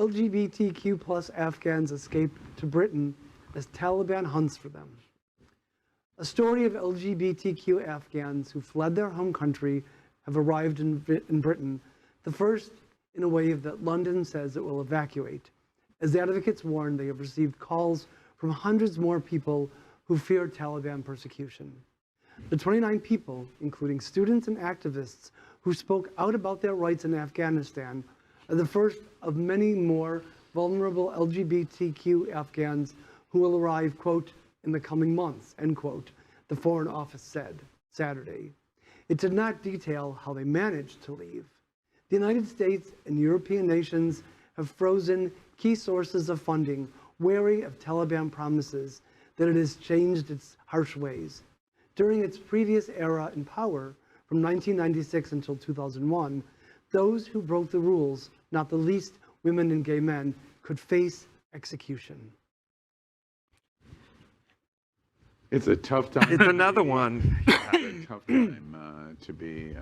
LGBTQ plus Afghans escape to Britain as Taliban hunts for them. A story of LGBTQ Afghans who fled their home country have arrived in Britain, the first in a wave that London says it will evacuate. As advocates warn, they have received calls from hundreds more people who fear Taliban persecution. The 29 people, including students and activists who spoke out about their rights in Afghanistan, are the first of many more vulnerable LGBTQ Afghans who will arrive, quote, in the coming months, end quote, the Foreign Office said Saturday. It did not detail how they managed to leave. The United States and European nations have frozen key sources of funding, wary of Taliban promises that it has changed its harsh ways. During its previous era in power, from 1996 until 2001, those who broke the rules, not the least women and gay men, could face execution. It's a tough time. It's another one. It's a tough time to be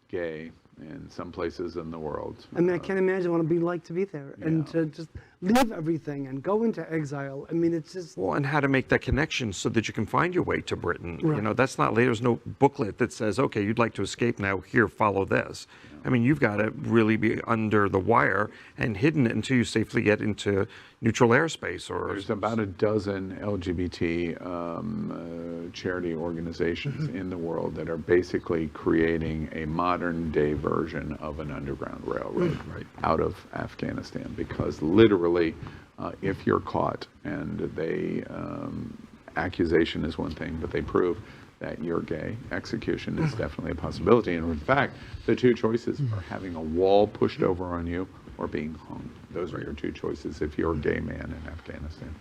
gay in some places in the world. I mean, I can't imagine what it'd be like to be there and to just leave everything and go into exile. I mean, it's just... Well, and how to make that connection so that you can find your way to Britain. Right. You know, that's not, there's no booklet that says, okay, you'd like to escape now, here, follow this. I mean, you've got to really be under the wire and hidden until you safely get into neutral airspace. Or there's about a dozen LGBT charity organizations in the world that are basically creating a modern day version of an underground railroad out of Afghanistan, because literally if you're caught and they accusation is one thing, but they prove that you're gay, execution is definitely a possibility. And in fact, the two choices are having a wall pushed over on you or being hung. Those are your two choices if you're a gay man in Afghanistan.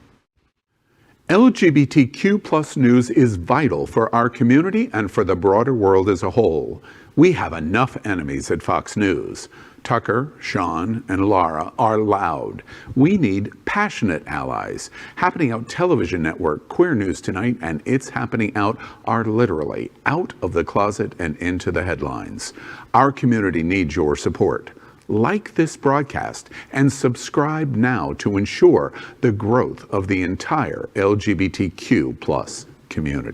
LGBTQ plus news is vital for our community and for the broader world as a whole. We have enough enemies at Fox News. Tucker, Sean, and Laura are loud. We need passionate allies. Happening Out Television Network, Queer News Tonight, and It's Happening Out are literally out of the closet and into the headlines. Our community needs your support. Like this broadcast and subscribe now to ensure the growth of the entire LGBTQ plus community.